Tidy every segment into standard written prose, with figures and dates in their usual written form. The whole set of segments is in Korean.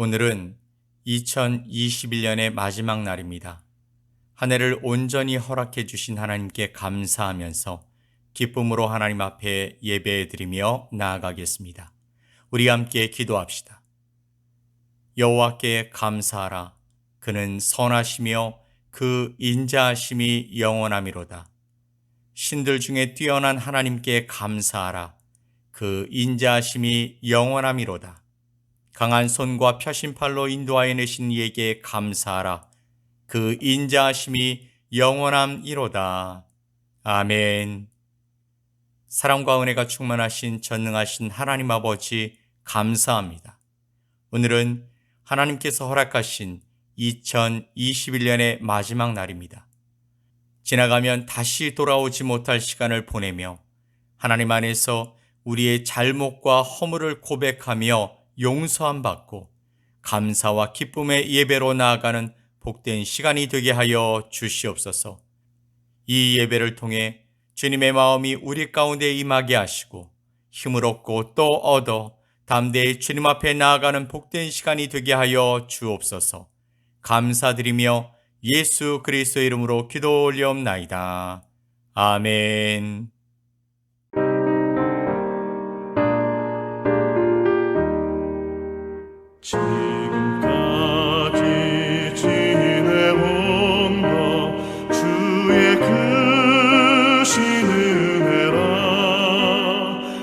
오늘은 2021년의 마지막 날입니다. 한 해를 온전히 허락해 주신 하나님께 감사하면서 기쁨으로 하나님 앞에 예배해 드리며 나아가겠습니다. 우리 함께 기도합시다. 여호와께 감사하라. 그는 선하시며 그 인자하심이 영원하미로다. 신들 중에 뛰어난 하나님께 감사하라. 그 인자하심이 영원하미로다. 강한 손과 펴신 팔로 인도하여 내신 이에게 감사하라. 그 인자하심이 영원함이로다. 아멘. 사랑과 은혜가 충만하신 전능하신 하나님 아버지 감사합니다. 오늘은 하나님께서 허락하신 2021년의 마지막 날입니다. 지나가면 다시 돌아오지 못할 시간을 보내며 하나님 안에서 우리의 잘못과 허물을 고백하며 용서함 받고 감사와 기쁨의 예배로 나아가는 복된 시간이 되게 하여 주시옵소서. 이 예배를 통해 주님의 마음이 우리 가운데 임하게 하시고 힘을 얻고 또 얻어 담대히 주님 앞에 나아가는 복된 시간이 되게 하여 주옵소서. 감사드리며 예수 그리스도의 이름으로 기도 올리옵나이다. 아멘. 지금까지 지내온 것 주의 크신 은혜라.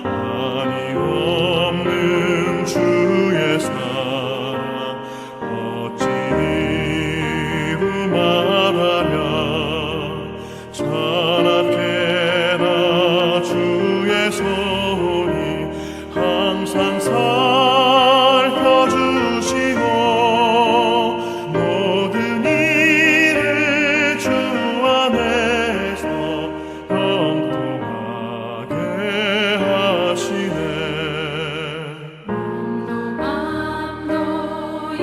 한이 없는 주의 사랑 어찌 이루 말하랴. 자나깨나 주의 손이 항상 모든 일을 주 안에서 형통하게 하시네. 맘도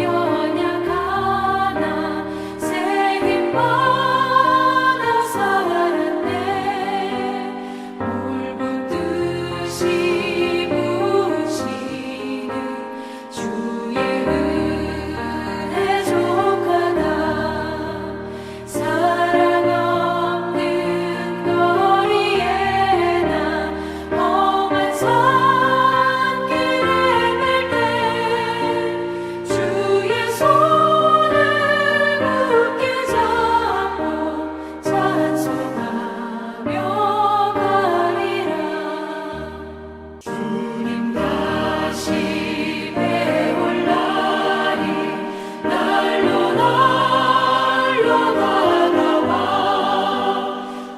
연약하나 새 힘 받아 살았네. 물붓듯이 부으시는 주의 은혜 족하다. 사랑 없는 거리에 나 험한 산길에 갈 때 주의 손을 굳게 잡고 찬송하며 가리라. 주님 다시 배올라니 날로 다가와.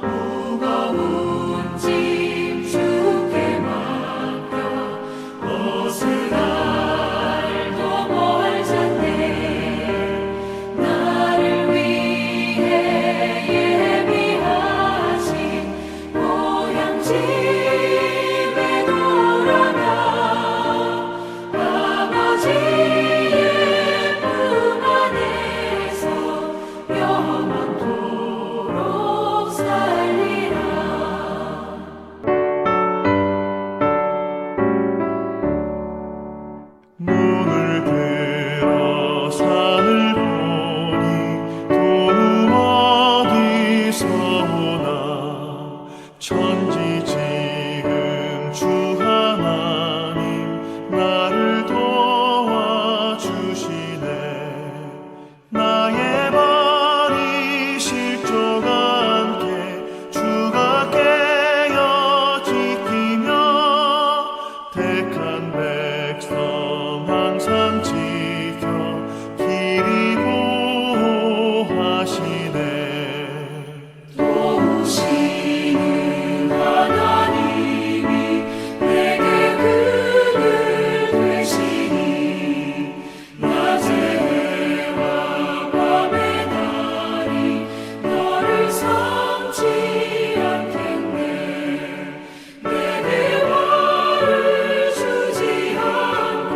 무거운 짐 주께 맡겨 벗으날도 멀잖네. 나를 위해 예비하신 고향 집에 돌아가 아버지의 품 안에서 영원토록 살리라. 눈을 들어 산을 보니 도움 어디서 오나. 천지지은 주 하나님 나를 도와주시네. 나의 발이 실족 않게 주가 깨어 지키며 택한 백성 항상 지켜 길이 보호하시네. 도우시는 하나님이 내게 그늘 되시니 낮의 해와 밤의 달이 너를 삼지 않겠네. 내 대화를 주지 않고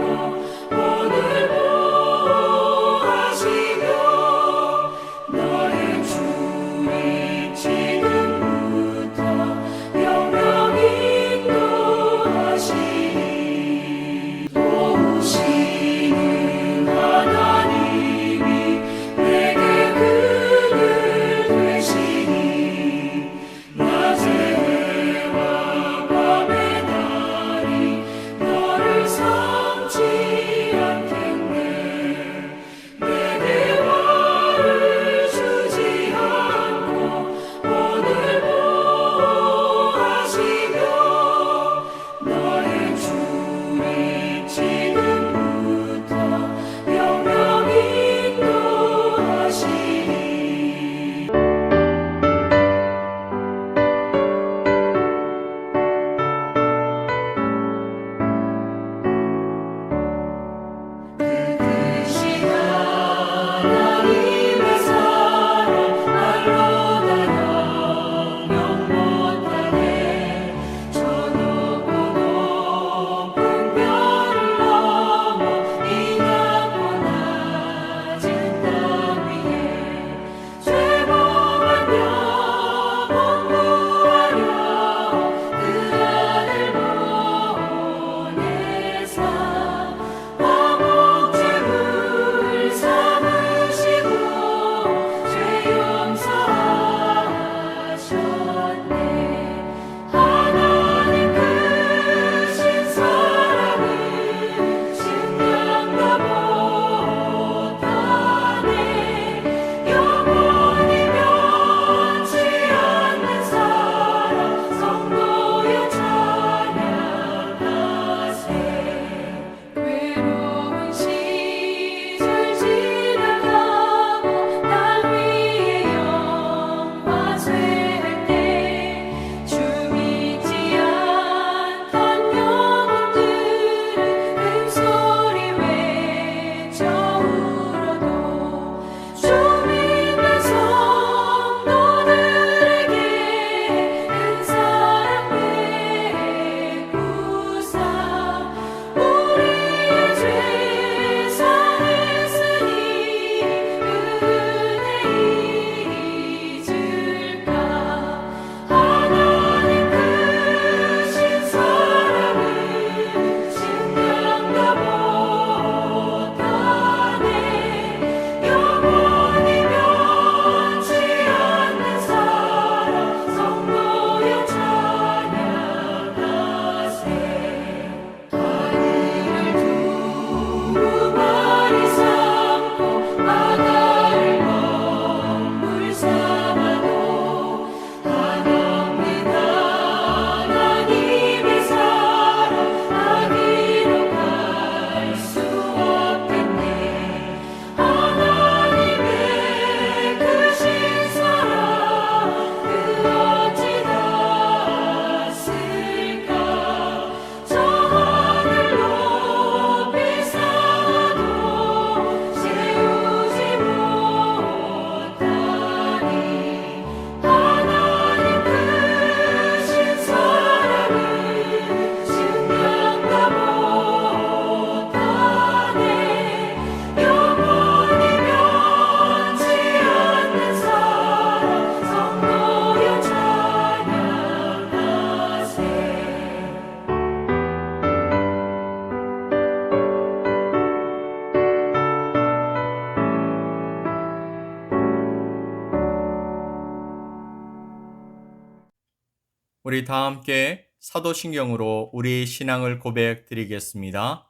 우리 다 함께 사도신경으로 우리 신앙을 고백드리겠습니다.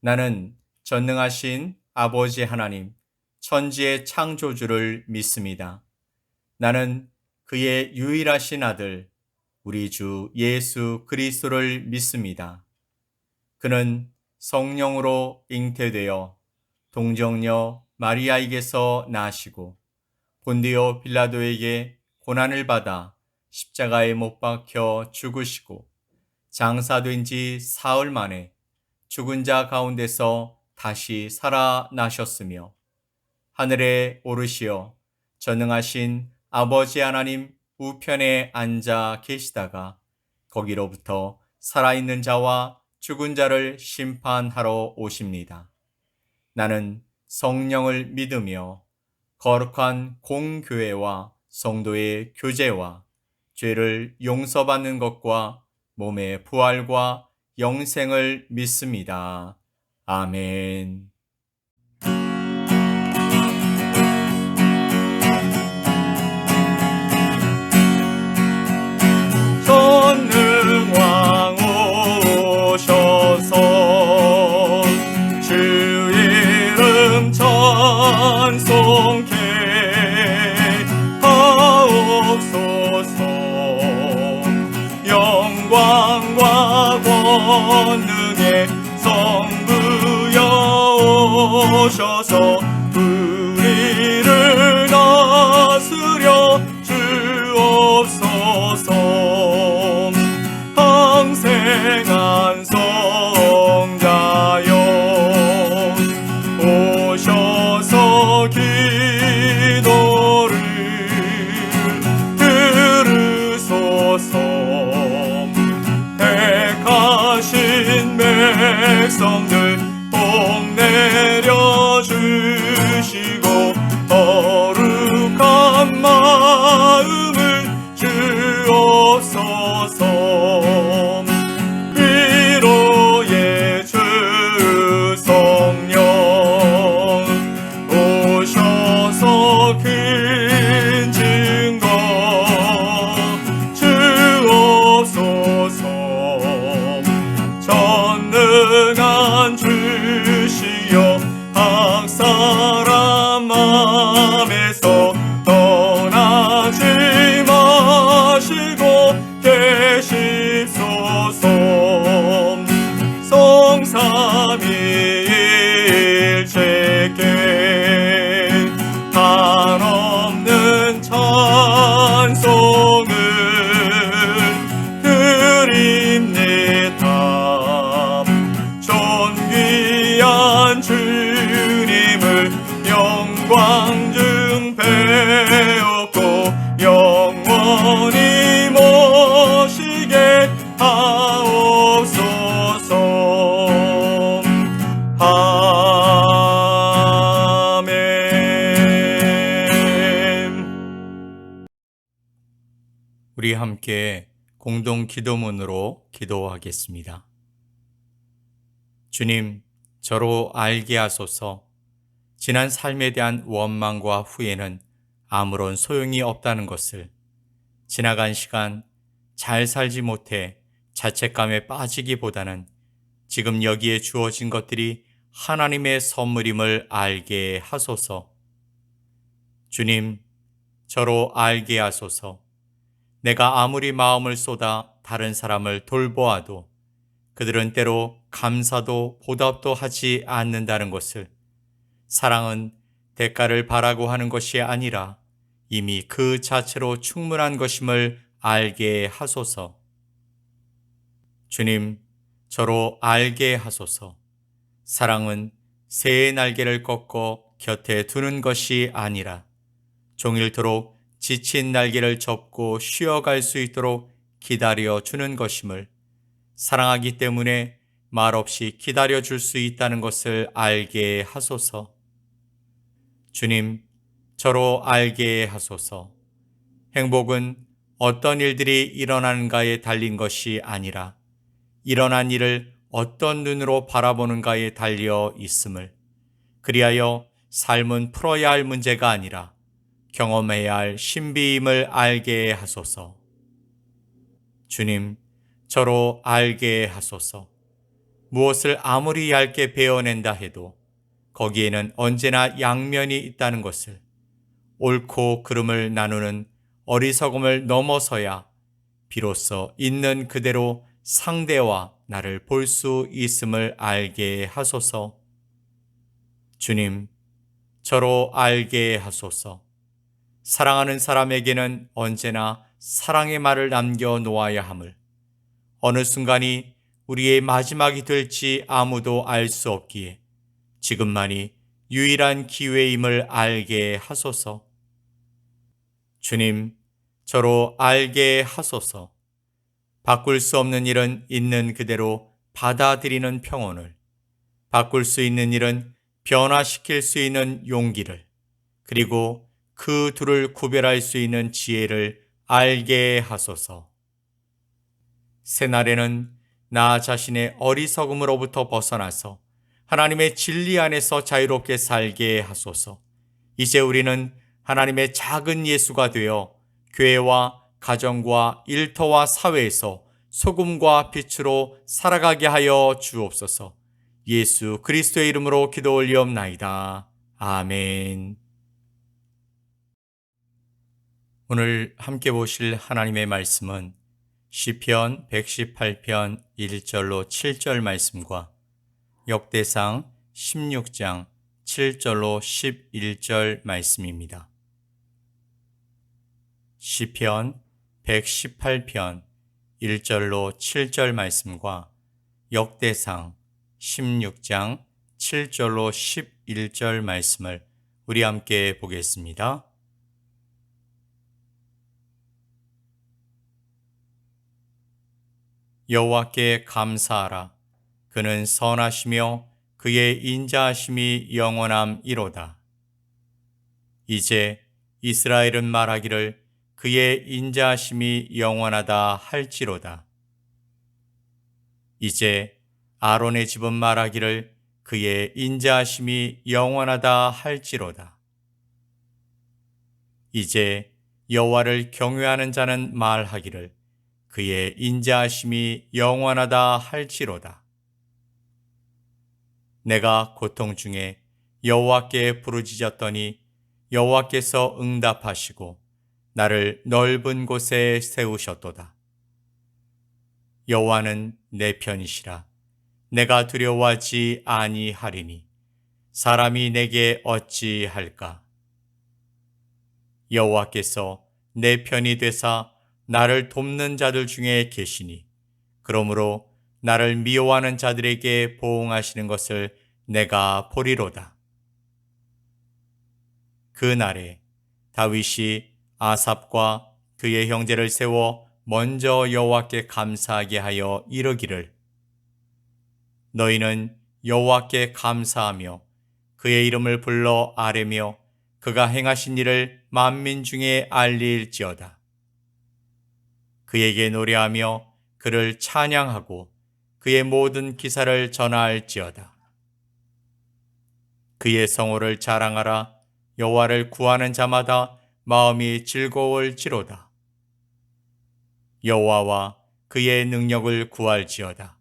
나는 전능하신 아버지 하나님, 천지의 창조주를 믿습니다. 나는 그의 유일하신 아들, 우리 주 예수 그리스도를 믿습니다. 그는 성령으로 잉태되어 동정녀 마리아에게서 나시고 본디오 빌라도에게 고난을 받아 십자가에 못 박혀 죽으시고 장사된 지 사흘 만에 죽은 자 가운데서 다시 살아나셨으며 하늘에 오르시어 전능하신 아버지 하나님 우편에 앉아 계시다가 거기로부터 살아있는 자와 죽은 자를 심판하러 오십니다. 나는 성령을 믿으며 거룩한 공교회와 성도의 교제와 죄를 용서받는 것과 몸의 부활과 영생을 믿습니다. 아멘. 전능왕 오셔서 주 이름 찬송케 하옵소서. 영광과 권능의 성부여 오셔서 우리를 다스려 주옵소서. 항생한 성자여 오셔서 기도를 들으소서. 택하신 백성들 복 내려주시고 거룩한 마음을 주옵소서. 위로의 주 성령 오셔서 큰 증거 주옵소서. 전능한 주시여 각 사람 맘에서 떠나지 마시고 계십소서. 성삼위일체께 한없는 찬송을 드립니다. 존귀한 주님을 영광 배웠고 영원히 모시게 하옵소서. 아멘. 우리 함께 공동 기도문으로 기도하겠습니다. 주님, 저로 알게 하소서. 지난 삶에 대한 원망과 후회는 아무런 소용이 없다는 것을, 지나간 시간 잘 살지 못해 자책감에 빠지기보다는 지금 여기에 주어진 것들이 하나님의 선물임을 알게 하소서. 주님, 저로 알게 하소서. 내가 아무리 마음을 쏟아 다른 사람을 돌보아도 그들은 때로 감사도 보답도 하지 않는다는 것을, 사랑은 대가를 바라고 하는 것이 아니라 이미 그 자체로 충분한 것임을 알게 하소서. 주님, 저로 알게 하소서. 사랑은 새의 날개를 꺾어 곁에 두는 것이 아니라 종일토록 지친 날개를 접고 쉬어갈 수 있도록 기다려 주는 것임을, 사랑하기 때문에 말없이 기다려 줄 수 있다는 것을 알게 하소서. 주님, 저로 알게 하소서. 행복은 어떤 일들이 일어나는가에 달린 것이 아니라 일어난 일을 어떤 눈으로 바라보는가에 달려 있음을, 그리하여 삶은 풀어야 할 문제가 아니라 경험해야 할 신비임을 알게 하소서. 주님, 저로 알게 하소서. 무엇을 아무리 얇게 베어낸다 해도 거기에는 언제나 양면이 있다는 것을, 옳고 그름을 나누는 어리석음을 넘어서야 비로소 있는 그대로 상대와 나를 볼 수 있음을 알게 하소서. 주님, 저로 알게 하소서. 사랑하는 사람에게는 언제나 사랑의 말을 남겨 놓아야 함을, 어느 순간이 우리의 마지막이 될지 아무도 알 수 없기에 지금만이 유일한 기회임을 알게 하소서. 주님, 저로 알게 하소서. 바꿀 수 없는 일은 있는 그대로 받아들이는 평온을, 바꿀 수 있는 일은 변화시킬 수 있는 용기를, 그리고 그 둘을 구별할 수 있는 지혜를 알게 하소서. 새날에는 나 자신의 어리석음으로부터 벗어나서 하나님의 진리 안에서 자유롭게 살게 하소서. 이제 우리는 하나님의 작은 예수가 되어 교회와 가정과 일터와 사회에서 소금과 빛으로 살아가게 하여 주옵소서. 예수 그리스도의 이름으로 기도 올리옵나이다. 아멘. 오늘 함께 보실 하나님의 말씀은 시편 118편 1절로 7절 말씀과 역대상 16장 7절로 11절 말씀입니다. 시편 118편 1절로 7절 말씀과 역대상 16장 7절로 11절 말씀을 우리 함께 보겠습니다. 여호와께 감사하라. 그는 선하시며 그의 인자하심이 영원함이로다. 이제 이스라엘은 말하기를 그의 인자하심이 영원하다 할지로다. 이제 아론의 집은 말하기를 그의 인자하심이 영원하다 할지로다. 이제 여호와를 경외하는 자는 말하기를 그의 인자하심이 영원하다 할지로다. 내가 고통 중에 여호와께 부르짖었더니 여호와께서 응답하시고 나를 넓은 곳에 세우셨도다. 여호와는 내 편이시라. 내가 두려워하지 아니하리니 사람이 내게 어찌할까? 여호와께서 내 편이 되사 나를 돕는 자들 중에 계시니 그러므로 나를 미워하는 자들에게 보응하시는 것을 내가 보리로다. 그 날에 다윗이 아삽과 그의 형제를 세워 먼저 여호와께 감사하게 하여 이르기를 너희는 여호와께 감사하며 그의 이름을 불러 아뢰며 그가 행하신 일을 만민 중에 알릴지어다. 그에게 노래하며 그를 찬양하고 그의 모든 기사를 전할지어다. 그의 성호를 자랑하라. 여호와를 구하는 자마다 마음이 즐거울지로다. 여호와와 그의 능력을 구할지어다.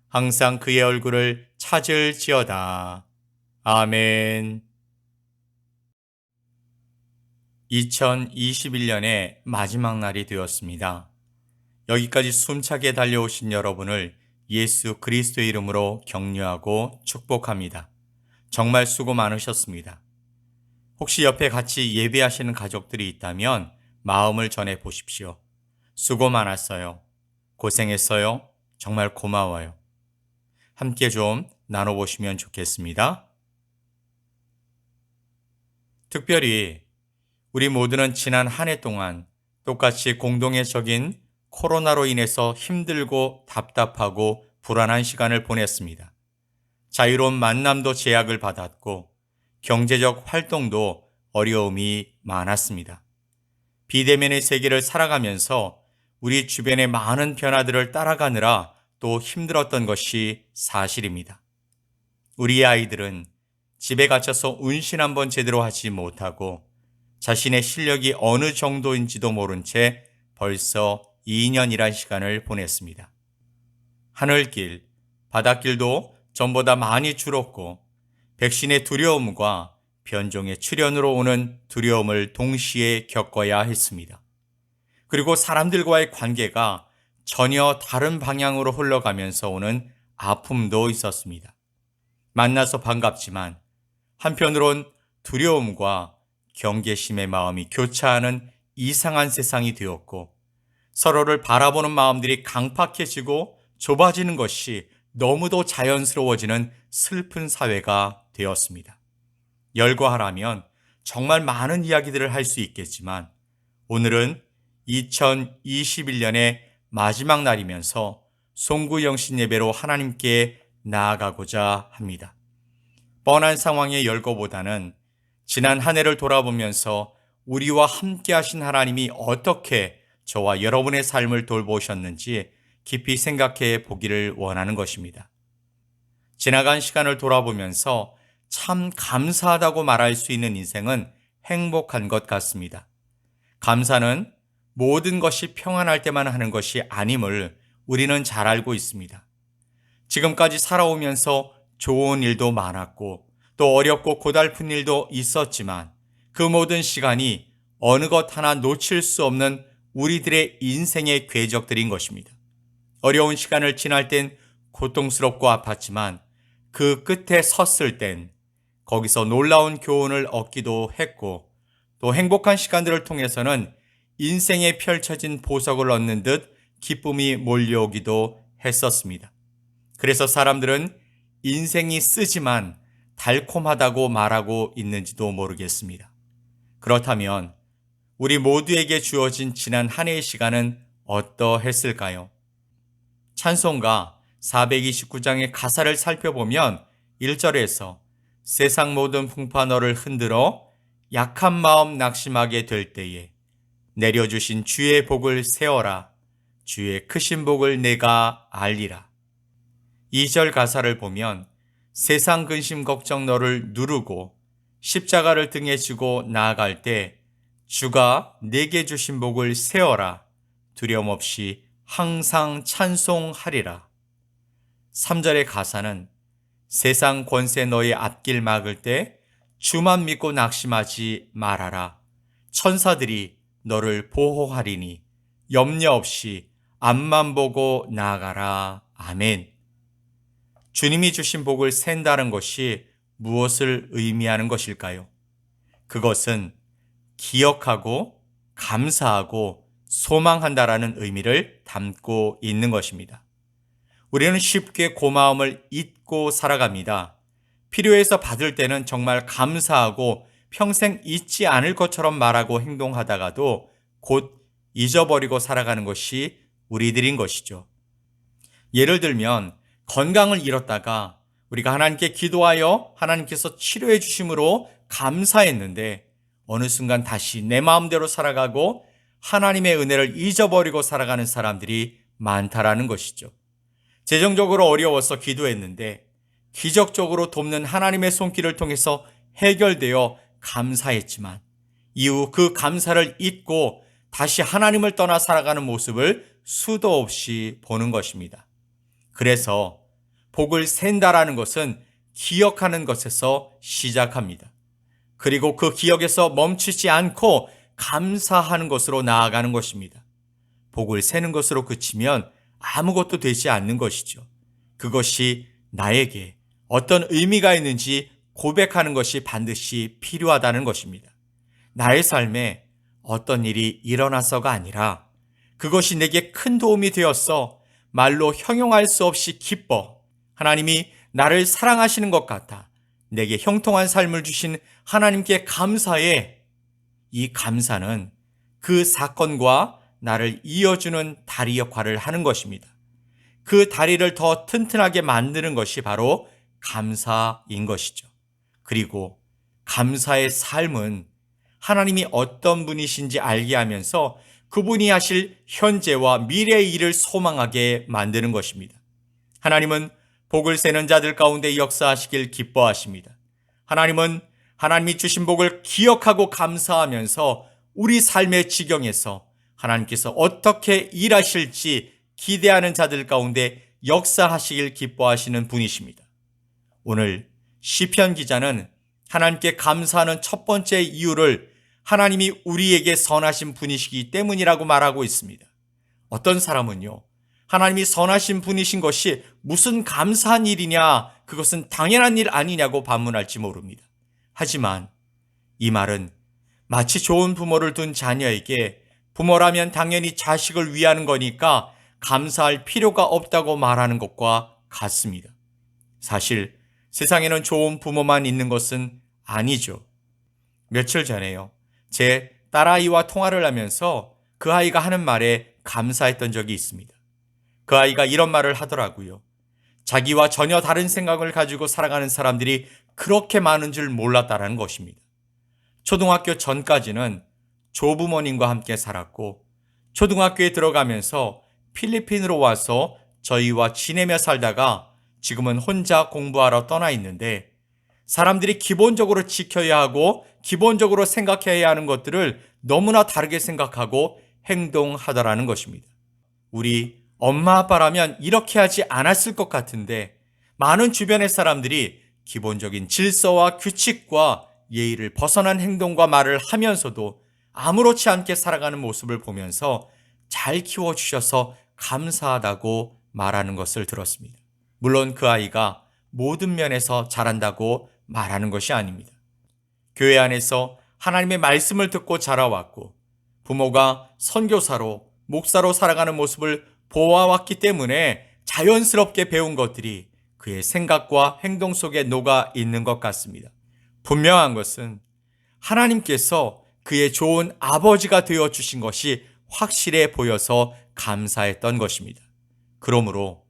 항상 그의 얼굴을 찾을지어다. 아멘. 2021년의 마지막 날이 되었습니다. 여기까지 숨차게 달려오신 여러분을 예수 그리스도의 이름으로 격려하고 축복합니다. 정말 수고 많으셨습니다. 혹시 옆에 같이 예배하시는 가족들이 있다면 마음을 전해 보십시오. 수고 많았어요. 고생했어요. 정말 고마워요. 함께 좀 나눠보시면 좋겠습니다. 특별히 우리 모두는 지난 한 해 동안 똑같이 공동의적인 코로나로 인해서 힘들고 답답하고 불안한 시간을 보냈습니다. 자유로운 만남도 제약을 받았고 경제적 활동도 어려움이 많았습니다. 비대면의 세계를 살아가면서 우리 주변의 많은 변화들을 따라가느라 또 힘들었던 것이 사실입니다. 우리 아이들은 집에 갇혀서 운신 한번 제대로 하지 못하고 자신의 실력이 어느 정도인지도 모른 채 벌써 2년이란 시간을 보냈습니다. 하늘길, 바닷길도 전보다 많이 줄었고 백신의 두려움과 변종의 출현으로 오는 두려움을 동시에 겪어야 했습니다. 그리고 사람들과의 관계가 전혀 다른 방향으로 흘러가면서 오는 아픔도 있었습니다. 만나서 반갑지만 한편으론 두려움과 경계심의 마음이 교차하는 이상한 세상이 되었고 서로를 바라보는 마음들이 강팍해지고 좁아지는 것이 너무도 자연스러워지는 슬픈 사회가 되었습니다. 열거하라면 정말 많은 이야기들을 할 수 있겠지만 오늘은 2021년의 마지막 날이면서 송구영신 예배로 하나님께 나아가고자 합니다. 뻔한 상황의 열거보다는 지난 한 해를 돌아보면서 우리와 함께 하신 하나님이 어떻게 저와 여러분의 삶을 돌보셨는지 깊이 생각해 보기를 원하는 것입니다. 지나간 시간을 돌아보면서 참 감사하다고 말할 수 있는 인생은 행복한 것 같습니다. 감사는 모든 것이 평안할 때만 하는 것이 아님을 우리는 잘 알고 있습니다. 지금까지 살아오면서 좋은 일도 많았고 또 어렵고 고달픈 일도 있었지만 그 모든 시간이 어느 것 하나 놓칠 수 없는 우리들의 인생의 궤적들인 것입니다. 어려운 시간을 지날 땐 고통스럽고 아팠지만 그 끝에 섰을 땐 거기서 놀라운 교훈을 얻기도 했고 또 행복한 시간들을 통해서는 인생에 펼쳐진 보석을 얻는 듯 기쁨이 몰려오기도 했었습니다. 그래서 사람들은 인생이 쓰지만 달콤하다고 말하고 있는지도 모르겠습니다. 그렇다면 우리 모두에게 주어진 지난 한 해의 시간은 어떠했을까요? 찬송가 429장의 가사를 살펴보면 1절에서 세상 모든 풍파 너를 흔들어 약한 마음 낙심하게 될 때에 내려주신 주의 복을 세어라 주의 크신 복을 내가 알리라. 2절 가사를 보면 세상 근심 걱정 너를 누르고 십자가를 등에 지고 나아갈 때 주가 내게 주신 복을 세어라 두려움 없이 항상 찬송하리라. 3절의 가사는 세상 권세 너의 앞길 막을 때 주만 믿고 낙심하지 말아라. 천사들이 너를 보호하리니 염려 없이 앞만 보고 나아가라. 아멘. 주님이 주신 복을 센다는 것이 무엇을 의미하는 것일까요? 그것은 기억하고 감사하고 소망한다라는 의미를 담고 있는 것입니다. 우리는 쉽게 고마움을 잊고 살아갑니다. 필요해서 받을 때는 정말 감사하고 평생 잊지 않을 것처럼 말하고 행동하다가도 곧 잊어버리고 살아가는 것이 우리들인 것이죠. 예를 들면 건강을 잃었다가 우리가 하나님께 기도하여 하나님께서 치료해 주심으로 감사했는데 어느 순간 다시 내 마음대로 살아가고 하나님의 은혜를 잊어버리고 살아가는 사람들이 많다라는 것이죠. 재정적으로 어려워서 기도했는데 기적적으로 돕는 하나님의 손길을 통해서 해결되어 감사했지만 이후 그 감사를 잊고 다시 하나님을 떠나 살아가는 모습을 수도 없이 보는 것입니다. 그래서 복을 센다라는 것은 기억하는 것에서 시작합니다. 그리고 그 기억에서 멈추지 않고 감사하는 것으로 나아가는 것입니다. 복을 세는 것으로 그치면 아무것도 되지 않는 것이죠. 그것이 나에게 어떤 의미가 있는지 고백하는 것이 반드시 필요하다는 것입니다. 나의 삶에 어떤 일이 일어나서가 아니라 그것이 내게 큰 도움이 되었어 말로 형용할 수 없이 기뻐 하나님이 나를 사랑하시는 것 같아 내게 형통한 삶을 주신 하나님께 감사해. 이 감사는 그 사건과 나를 이어주는 다리 역할을 하는 것입니다. 그 다리를 더 튼튼하게 만드는 것이 바로 감사인 것이죠. 그리고 감사의 삶은 하나님이 어떤 분이신지 알게 하면서 그분이 하실 현재와 미래의 일을 소망하게 만드는 것입니다. 하나님은 복을 세는 자들 가운데 역사하시길 기뻐하십니다. 하나님은 하나님이 주신 복을 기억하고 감사하면서 우리 삶의 지경에서 하나님께서 어떻게 일하실지 기대하는 자들 가운데 역사하시길 기뻐하시는 분이십니다. 오늘 시편 기자는 하나님께 감사하는 첫 번째 이유를 하나님이 우리에게 선하신 분이시기 때문이라고 말하고 있습니다. 어떤 사람은요, 하나님이 선하신 분이신 것이 무슨 감사한 일이냐, 그것은 당연한 일 아니냐고 반문할지 모릅니다. 하지만 이 말은 마치 좋은 부모를 둔 자녀에게 부모라면 당연히 자식을 위하는 거니까 감사할 필요가 없다고 말하는 것과 같습니다. 사실 세상에는 좋은 부모만 있는 것은 아니죠. 며칠 전에요, 제 딸아이와 통화를 하면서 그 아이가 하는 말에 감사했던 적이 있습니다. 그 아이가 이런 말을 하더라고요. 자기와 전혀 다른 생각을 가지고 살아가는 사람들이 그렇게 많은 줄 몰랐다라는 것입니다. 초등학교 전까지는 조부모님과 함께 살았고 초등학교에 들어가면서 필리핀으로 와서 저희와 지내며 살다가 지금은 혼자 공부하러 떠나 있는데 사람들이 기본적으로 지켜야 하고 기본적으로 생각해야 하는 것들을 너무나 다르게 생각하고 행동하더라는 것입니다. 우리 엄마 아빠라면 이렇게 하지 않았을 것 같은데 많은 주변의 사람들이 기본적인 질서와 규칙과 예의를 벗어난 행동과 말을 하면서도 아무렇지 않게 살아가는 모습을 보면서 잘 키워주셔서 감사하다고 말하는 것을 들었습니다. 물론 그 아이가 모든 면에서 잘한다고 말하는 것이 아닙니다. 교회 안에서 하나님의 말씀을 듣고 자라왔고 부모가 선교사로 목사로 살아가는 모습을 보아왔기 때문에 자연스럽게 배운 것들이 그의 생각과 행동 속에 녹아 있는 것 같습니다. 분명한 것은 하나님께서 그의 좋은 아버지가 되어 주신 것이 확실해 보여서 감사했던 것입니다. 그러므로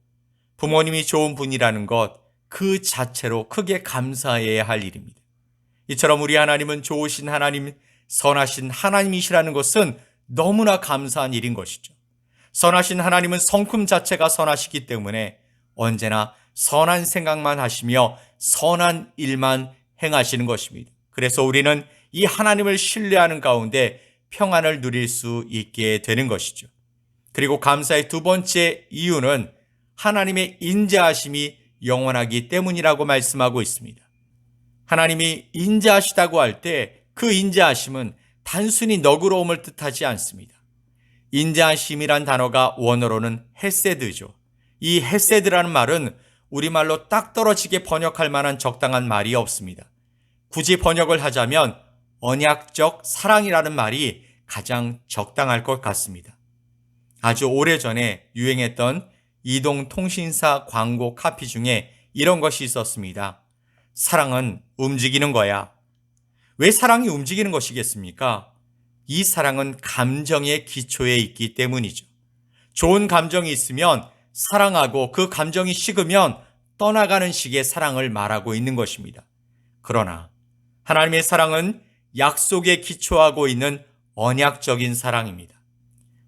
부모님이 좋은 분이라는 것 그 자체로 크게 감사해야 할 일입니다. 이처럼 우리 하나님은 좋으신 하나님, 선하신 하나님이시라는 것은 너무나 감사한 일인 것이죠. 선하신 하나님은 성품 자체가 선하시기 때문에 언제나 선한 생각만 하시며 선한 일만 행하시는 것입니다. 그래서 우리는 이 하나님을 신뢰하는 가운데 평안을 누릴 수 있게 되는 것이죠. 그리고 감사의 두 번째 이유는 하나님의 인자하심이 영원하기 때문이라고 말씀하고 있습니다. 하나님이 인자하시다고 할 때 그 인자하심은 단순히 너그러움을 뜻하지 않습니다. 인자하심이란 단어가 원어로는 헤세드죠. 이 헤세드라는 말은 우리말로 딱 떨어지게 번역할 만한 적당한 말이 없습니다. 굳이 번역을 하자면 언약적 사랑이라는 말이 가장 적당할 것 같습니다. 아주 오래전에 유행했던 이동통신사 광고 카피 중에 이런 것이 있었습니다. 사랑은 움직이는 거야. 왜 사랑이 움직이는 것이겠습니까? 이 사랑은 감정의 기초에 있기 때문이죠. 좋은 감정이 있으면 사랑하고 그 감정이 식으면 떠나가는 식의 사랑을 말하고 있는 것입니다. 그러나 하나님의 사랑은 약속에 기초하고 있는 언약적인 사랑입니다.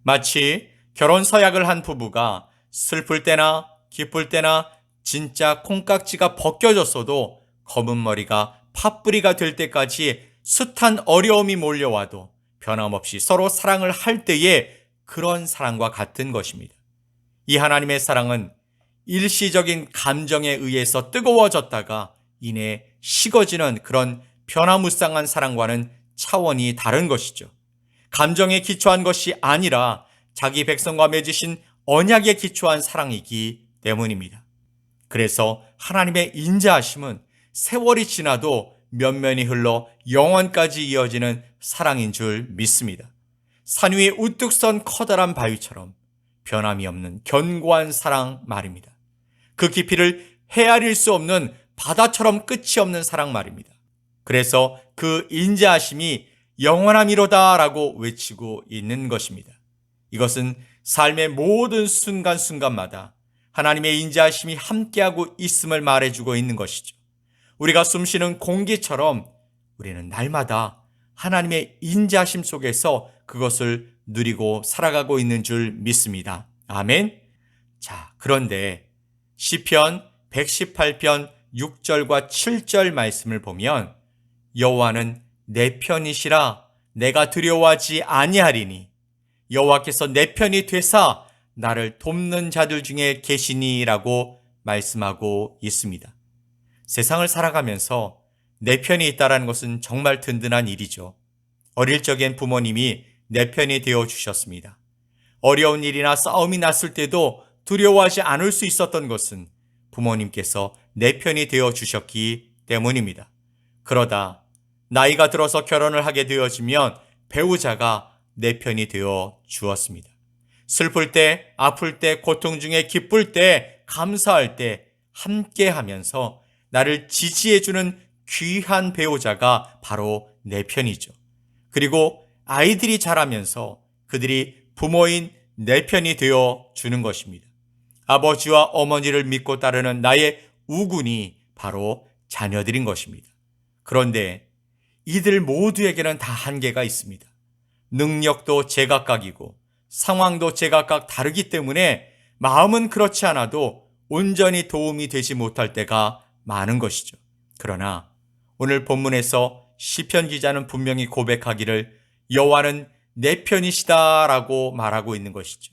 마치 결혼 서약을 한 부부가 슬플 때나 기쁠 때나 진짜 콩깍지가 벗겨졌어도 검은 머리가 팥뿌리가 될 때까지 숱한 어려움이 몰려와도 변함없이 서로 사랑을 할 때의 그런 사랑과 같은 것입니다. 이 하나님의 사랑은 일시적인 감정에 의해서 뜨거워졌다가 이내 식어지는 그런 변화무쌍한 사랑과는 차원이 다른 것이죠. 감정에 기초한 것이 아니라 자기 백성과 맺으신 언약에 기초한 사랑이기 때문입니다. 그래서 하나님의 인자하심은 세월이 지나도 면면이 흘러 영원까지 이어지는 사랑인 줄 믿습니다. 산 위에 우뚝 선 커다란 바위처럼 변함이 없는 견고한 사랑 말입니다. 그 깊이를 헤아릴 수 없는 바다처럼 끝이 없는 사랑 말입니다. 그래서 그 인자하심이 영원함이로다라고 외치고 있는 것입니다. 이것은 삶의 모든 순간순간마다 하나님의 인자하심이 함께하고 있음을 말해주고 있는 것이죠. 우리가 숨쉬는 공기처럼 우리는 날마다 하나님의 인자하심 속에서 그것을 누리고 살아가고 있는 줄 믿습니다. 아멘. 자, 그런데 시편 118편 6절과 7절 말씀을 보면 여호와는 내 편이시라 내가 두려워하지 아니하리니 여호와께서 내 편이 되사 나를 돕는 자들 중에 계시니라고 말씀하고 있습니다. 세상을 살아가면서 내 편이 있다는 것은 정말 든든한 일이죠. 어릴 적엔 부모님이 내 편이 되어 주셨습니다. 어려운 일이나 싸움이 났을 때도 두려워하지 않을 수 있었던 것은 부모님께서 내 편이 되어 주셨기 때문입니다. 그러다 나이가 들어서 결혼을 하게 되어지면 배우자가 내 편이 되어 주었습니다. 슬플 때, 아플 때, 고통 중에 기쁠 때, 감사할 때 함께 하면서 나를 지지해주는 귀한 배우자가 바로 내 편이죠. 그리고 아이들이 자라면서 그들이 부모인 내 편이 되어 주는 것입니다. 아버지와 어머니를 믿고 따르는 나의 우군이 바로 자녀들인 것입니다. 그런데 이들 모두에게는 다 한계가 있습니다. 능력도 제각각이고 상황도 제각각 다르기 때문에 마음은 그렇지 않아도 온전히 도움이 되지 못할 때가 많은 것이죠. 그러나 오늘 본문에서 시편 기자는 분명히 고백하기를 여호와는 내 편이시다라고 말하고 있는 것이죠.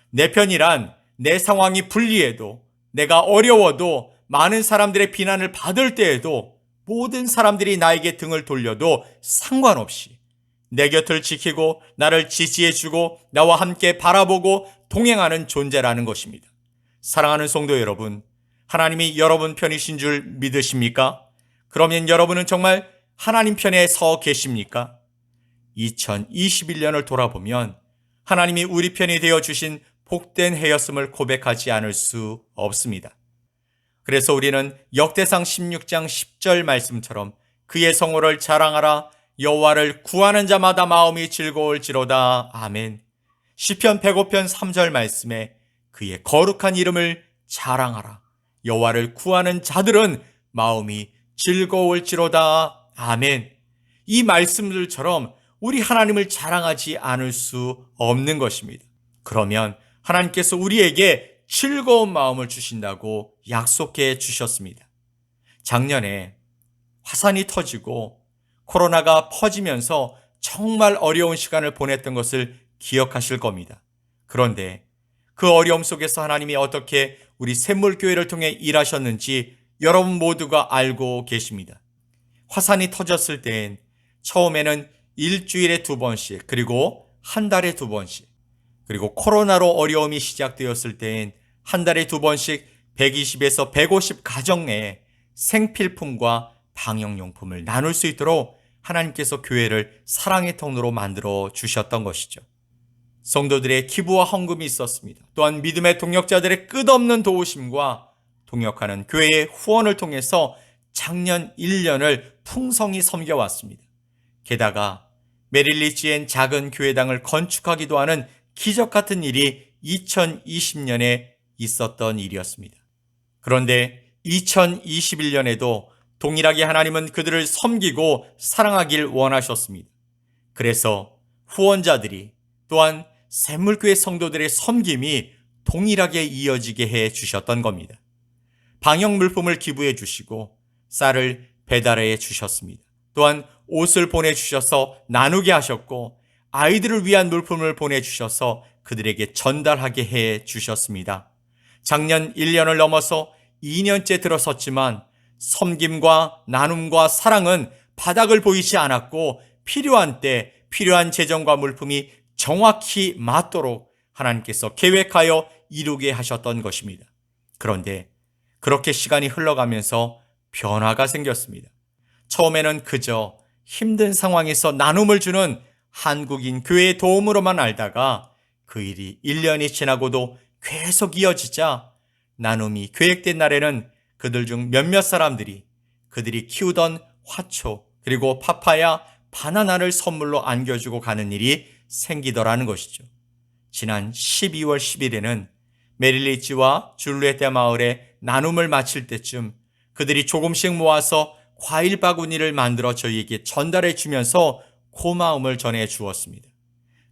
내 편이란 내 상황이 불리해도 내가 어려워도 많은 사람들의 비난을 받을 때에도 모든 사람들이 나에게 등을 돌려도 상관없이 내 곁을 지키고 나를 지지해주고 나와 함께 바라보고 동행하는 존재라는 것입니다. 사랑하는 성도 여러분, 하나님이 여러분 편이신 줄 믿으십니까? 그러면 여러분은 정말 하나님 편에 서 계십니까? 2021년을 돌아보면 하나님이 우리 편이 되어 주신 복된 해였음을 고백하지 않을 수 없습니다. 그래서 우리는 역대상 16장 10절 말씀처럼 그의 성호를 자랑하라 여호와를 구하는 자마다 마음이 즐거울지로다. 아멘. 시편 105편 3절 말씀에 그의 거룩한 이름을 자랑하라 여호와를 구하는 자들은 마음이 즐거울지로다. 아멘. 이 말씀들처럼 우리 하나님을 자랑하지 않을 수 없는 것입니다. 그러면 하나님께서 우리에게 즐거운 마음을 주신다고 약속해 주셨습니다. 작년에 화산이 터지고 코로나가 퍼지면서 정말 어려운 시간을 보냈던 것을 기억하실 겁니다. 그런데 그 어려움 속에서 하나님이 어떻게 우리 샘물교회를 통해 일하셨는지 여러분 모두가 알고 계십니다. 화산이 터졌을 땐 처음에는 일주일에 2번씩 그리고 한 달에 2번씩 그리고 코로나로 어려움이 시작되었을 땐 한 달에 2번씩 120에서 150 가정에 생필품과 방역용품을 나눌 수 있도록 하나님께서 교회를 사랑의 통로로 만들어 주셨던 것이죠. 성도들의 기부와 헌금이 있었습니다. 또한 믿음의 동역자들의 끝없는 도우심과 동역하는 교회의 후원을 통해서 작년 1년을 풍성히 섬겨왔습니다. 게다가 메릴리지엔 작은 교회당을 건축하기도 하는 기적 같은 일이 2020년에 있었던 일이었습니다. 그런데 2021년에도 동일하게 하나님은 그들을 섬기고 사랑하길 원하셨습니다. 그래서 후원자들이 또한 샘물교회 성도들의 섬김이 동일하게 이어지게 해 주셨던 겁니다. 방역 물품을 기부해 주시고 쌀을 배달해 주셨습니다. 또한 옷을 보내주셔서 나누게 하셨고 아이들을 위한 물품을 보내주셔서 그들에게 전달하게 해 주셨습니다. 작년 1년을 넘어서 2년째 들어섰지만 섬김과 나눔과 사랑은 바닥을 보이지 않았고 필요한 때 필요한 재정과 물품이 정확히 맞도록 하나님께서 계획하여 이루게 하셨던 것입니다. 그런데 그렇게 시간이 흘러가면서 변화가 생겼습니다. 처음에는 그저 힘든 상황에서 나눔을 주는 한국인 교회의 도움으로만 알다가 그 일이 1년이 지나고도 계속 이어지자 나눔이 계획된 날에는 그들 중 몇몇 사람들이 그들이 키우던 화초 그리고 파파야, 바나나를 선물로 안겨주고 가는 일이 생기더라는 것이죠. 지난 12월 10일에는 메릴리지와 줄리에타 마을에 나눔을 마칠 때쯤 그들이 조금씩 모아서 과일 바구니를 만들어 저희에게 전달해 주면서 고마움을 전해 주었습니다.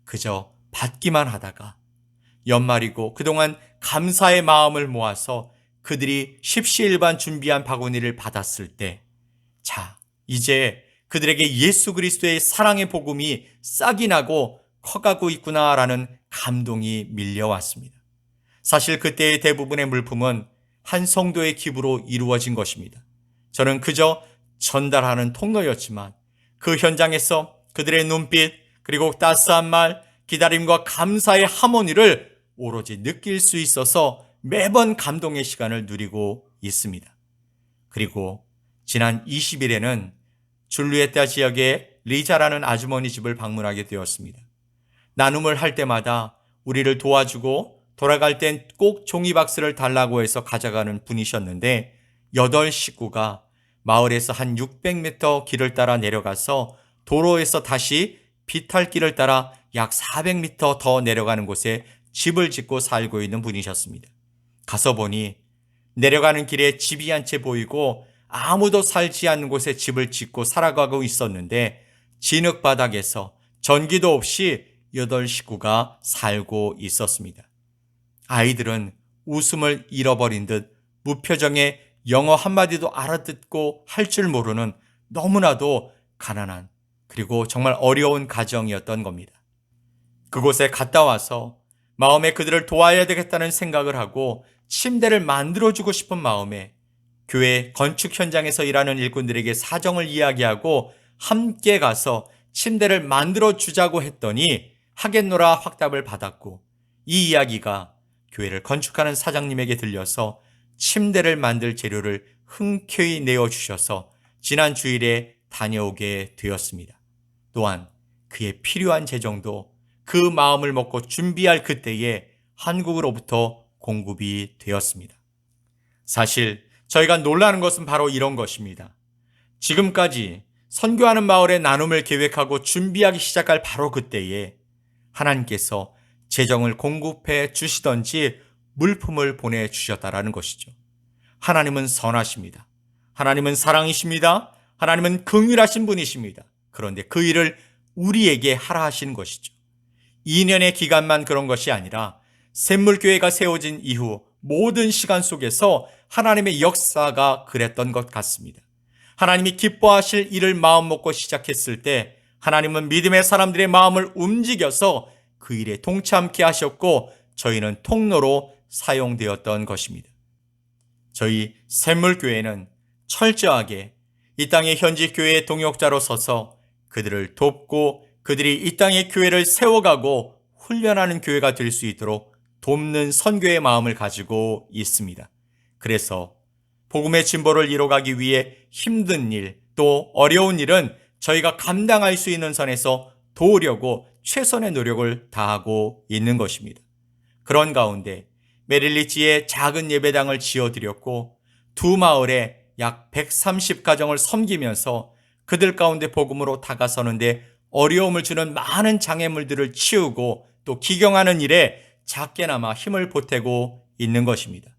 그저 받기만 하다가 연말이고 그동안 감사의 마음을 모아서 그들이 십시일반 준비한 바구니를 받았을 때, 자, 이제 그들에게 예수 그리스도의 사랑의 복음이 싹이 나고 커가고 있구나라는 감동이 밀려왔습니다. 사실 그때의 대부분의 물품은 한 성도의 기부로 이루어진 것입니다. 저는 그저 전달하는 통로였지만 그 현장에서 그들의 눈빛, 그리고 따스한 말, 기다림과 감사의 하모니를 오로지 느낄 수 있어서 매번 감동의 시간을 누리고 있습니다. 그리고 지난 20일에는 줄리에타 지역의 리자라는 아주머니 집을 방문하게 되었습니다. 나눔을 할 때마다 우리를 도와주고 돌아갈 땐 꼭 종이박스를 달라고 해서 가져가는 분이셨는데 8식구가 마을에서 한 600m 길을 따라 내려가서 도로에서 다시 비탈길을 따라 약 400m 더 내려가는 곳에 집을 짓고 살고 있는 분이셨습니다. 가서 보니 내려가는 길에 집이 한 채 보이고 아무도 살지 않는 곳에 집을 짓고 살아가고 있었는데 진흙바닥에서 전기도 없이 8식구가 살고 있었습니다. 아이들은 웃음을 잃어버린 듯 무표정의 영어 한마디도 알아듣고 할 줄 모르는 너무나도 가난한 그리고 정말 어려운 가정이었던 겁니다. 그곳에 갔다 와서 마음에 그들을 도와야 되겠다는 생각을 하고 침대를 만들어주고 싶은 마음에 교회 건축 현장에서 일하는 일꾼들에게 사정을 이야기하고 함께 가서 침대를 만들어주자고 했더니 하겠노라 확답을 받았고 이 이야기가 교회를 건축하는 사장님에게 들려서 침대를 만들 재료를 흔쾌히 내어주셔서 지난 주일에 다녀오게 되었습니다. 또한 그의 필요한 재정도 그 마음을 먹고 준비할 그때에 한국으로부터 공급이 되었습니다. 사실 저희가 놀라는 것은 바로 이런 것입니다. 지금까지 선교하는 마을에 나눔을 계획하고 준비하기 시작할 바로 그때에 하나님께서 재정을 공급해 주시던지 물품을 보내주셨다라는 것이죠. 하나님은 선하십니다. 하나님은 사랑이십니다. 하나님은 긍휼하신 분이십니다. 그런데 그 일을 우리에게 하라 하시는 것이죠. 2년의 기간만 그런 것이 아니라 샘물교회가 세워진 이후 모든 시간 속에서 하나님의 역사가 그랬던 것 같습니다. 하나님이 기뻐하실 일을 마음 먹고 시작했을 때 하나님은 믿음의 사람들의 마음을 움직여서 그 일에 동참케 하셨고 저희는 통로로 사용되었던 것입니다. 저희 샘물교회는 철저하게 이 땅의 현지 교회의 동역자로 서서 그들을 돕고 그들이 이 땅의 교회를 세워가고 훈련하는 교회가 될 수 있도록 돕는 선교의 마음을 가지고 있습니다. 그래서 복음의 진보를 이뤄가기 위해 힘든 일, 또 어려운 일은 저희가 감당할 수 있는 선에서 도우려고 최선의 노력을 다하고 있는 것입니다. 그런 가운데 메릴리지에 작은 예배당을 지어드렸고 두 마을에 약 130가정을 섬기면서 그들 가운데 복음으로 다가서는데 어려움을 주는 많은 장애물들을 치우고 또 기경하는 일에 작게나마 힘을 보태고 있는 것입니다.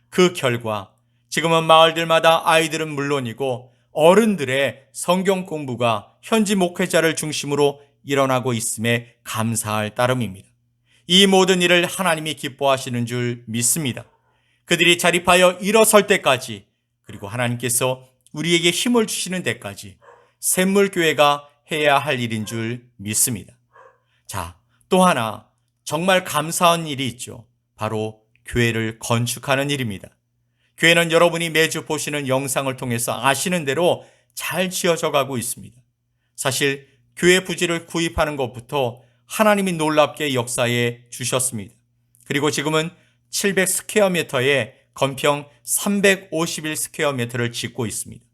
그 결과 지금은 마을들마다 아이들은 물론이고 어른들의 성경 공부가 현지 목회자를 중심으로 일어나고 있음에 감사할 따름입니다. 이 모든 일을 하나님이 기뻐하시는 줄 믿습니다. 그들이 자립하여 일어설 때까지 그리고 하나님께서 우리에게 힘을 주시는 데까지 샘물교회가 해야 할 일인 줄 믿습니다. 자, 또 하나 정말 감사한 일이 있죠. 바로 교회를 건축하는 일입니다. 교회는 여러분이 매주 보시는 영상을 통해서 아시는 대로 잘 지어져 가고 있습니다. 사실 교회 부지를 구입하는 것부터 하나님이 놀랍게 역사해 주셨습니다. 그리고 지금은 700스퀘어미터에 건평 351스퀘어미터를 짓고 있습니다.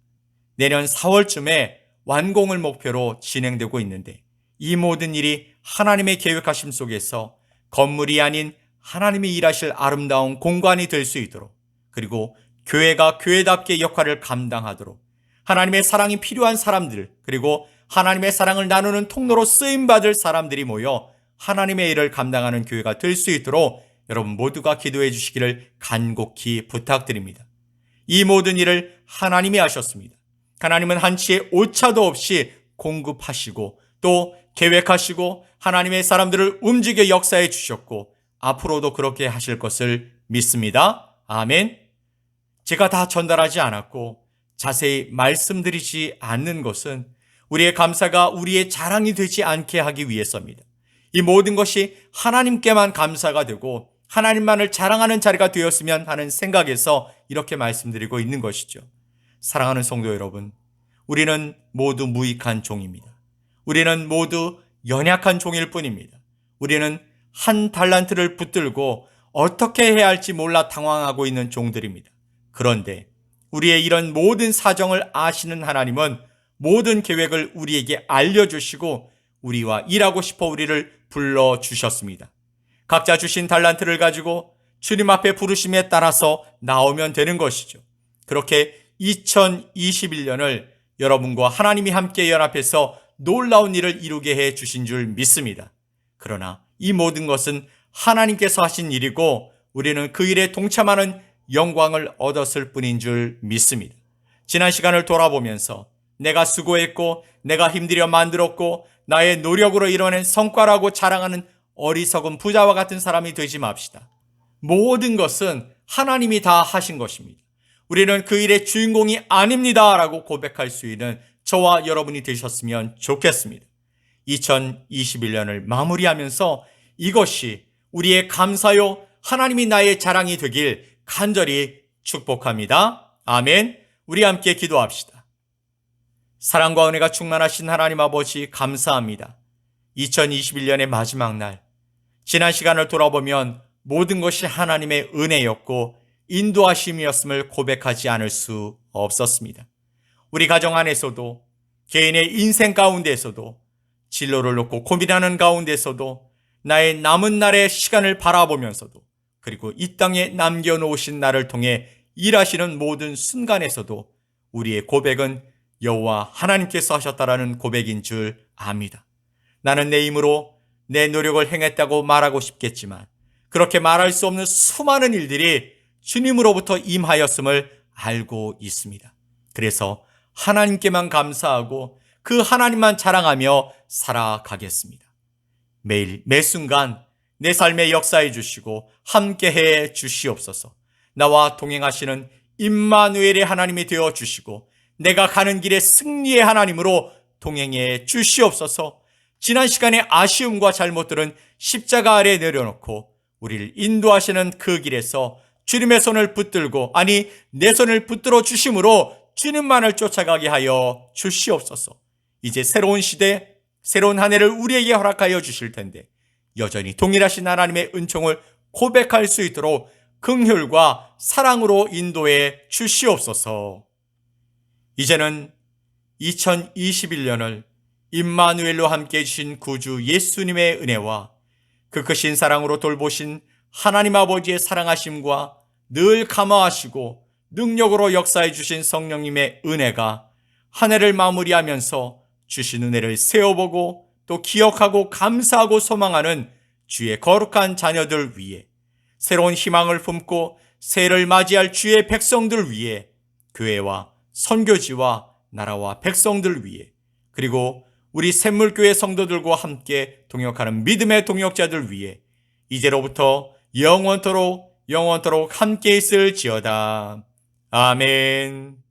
내년 4월쯤에 완공을 목표로 진행되고 있는데 이 모든 일이 하나님의 계획하심 속에서 건물이 아닌 하나님이 일하실 아름다운 공간이 될 수 있도록 그리고 교회가 교회답게 역할을 감당하도록 하나님의 사랑이 필요한 사람들 그리고 하나님의 사랑을 나누는 통로로 쓰임받을 사람들이 모여 하나님의 일을 감당하는 교회가 될 수 있도록 여러분 모두가 기도해 주시기를 간곡히 부탁드립니다. 이 모든 일을 하나님이 하셨습니다. 하나님은 한치의 오차도 없이 공급하시고 또 계획하시고 하나님의 사람들을 움직여 역사해 주셨고 앞으로도 그렇게 하실 것을 믿습니다. 아멘. 제가 다 전달하지 않았고 자세히 말씀드리지 않는 것은 우리의 감사가 우리의 자랑이 되지 않게 하기 위해서입니다. 이 모든 것이 하나님께만 감사가 되고 하나님만을 자랑하는 자리가 되었으면 하는 생각에서 이렇게 말씀드리고 있는 것이죠. 사랑하는 성도 여러분, 우리는 모두 무익한 종입니다. 우리는 모두 연약한 종일 뿐입니다. 우리는 한 달란트를 붙들고 어떻게 해야 할지 몰라 당황하고 있는 종들입니다. 그런데 우리의 이런 모든 사정을 아시는 하나님은 모든 계획을 우리에게 알려주시고 우리와 일하고 싶어 우리를 불러주셨습니다. 각자 주신 달란트를 가지고 주님 앞에 부르심에 따라서 나오면 되는 것이죠. 그렇게 2021년을 여러분과 하나님이 함께 연합해서 놀라운 일을 이루게 해 주신 줄 믿습니다. 그러나 이 모든 것은 하나님께서 하신 일이고 우리는 그 일에 동참하는 영광을 얻었을 뿐인 줄 믿습니다. 지난 시간을 돌아보면서 내가 수고했고 내가 힘들여 만들었고 나의 노력으로 이뤄낸 성과라고 자랑하는 어리석은 부자와 같은 사람이 되지 맙시다. 모든 것은 하나님이 다 하신 것입니다. 우리는 그 일의 주인공이 아닙니다 라고 고백할 수 있는 저와 여러분이 되셨으면 좋겠습니다. 2021년을 마무리하면서 이것이 우리의 감사요 하나님이 나의 자랑이 되길 간절히 축복합니다. 아멘. 우리 함께 기도합시다. 사랑과 은혜가 충만하신 하나님 아버지 감사합니다. 2021년의 마지막 날, 지난 시간을 돌아보면 모든 것이 하나님의 은혜였고 인도하심이었음을 고백하지 않을 수 없었습니다. 우리 가정 안에서도 개인의 인생 가운데에서도 진로를 놓고 고민하는 가운데서도 나의 남은 날의 시간을 바라보면서도 그리고 이 땅에 남겨놓으신 나를 통해 일하시는 모든 순간에서도 우리의 고백은 여호와 하나님께서 하셨다라는 고백인 줄 압니다. 나는 내 힘으로 내 노력을 행했다고 말하고 싶겠지만 그렇게 말할 수 없는 수많은 일들이 주님으로부터 임하였음을 알고 있습니다. 그래서 하나님께만 감사하고 그 하나님만 자랑하며 살아가겠습니다. 매일 매 순간 내 삶에 역사해 주시고 함께해 주시옵소서. 나와 동행하시는 임마누엘의 하나님이 되어 주시고 내가 가는 길에 승리의 하나님으로 동행해 주시옵소서. 지난 시간의 아쉬움과 잘못들은 십자가 아래 내려놓고 우리를 인도하시는 그 길에서 주님의 손을 붙들고 내 손을 붙들어 주심으로 주님만을 쫓아가게 하여 주시옵소서. 이제 새로운 시대, 새로운 한 해를 우리에게 허락하여 주실 텐데 여전히 동일하신 하나님의 은총을 고백할 수 있도록 긍휼과 사랑으로 인도해 주시옵소서. 이제는 2021년을 임마누엘로 함께 해주신 구주 예수님의 은혜와 그 크신 사랑으로 돌보신 하나님 아버지의 사랑하심과 늘 감화하시고 능력으로 역사해 주신 성령님의 은혜가 한 해를 마무리하면서 주신 은혜를 세어보고 또 기억하고 감사하고 소망하는 주의 거룩한 자녀들 위해 새로운 희망을 품고 새해를 맞이할 주의 백성들 위해 교회와 선교지와 나라와 백성들 위해 그리고 우리 샘물교회 성도들과 함께 동역하는 믿음의 동역자들 위해 이제로부터 영원토록 함께 있을지어다. 아멘.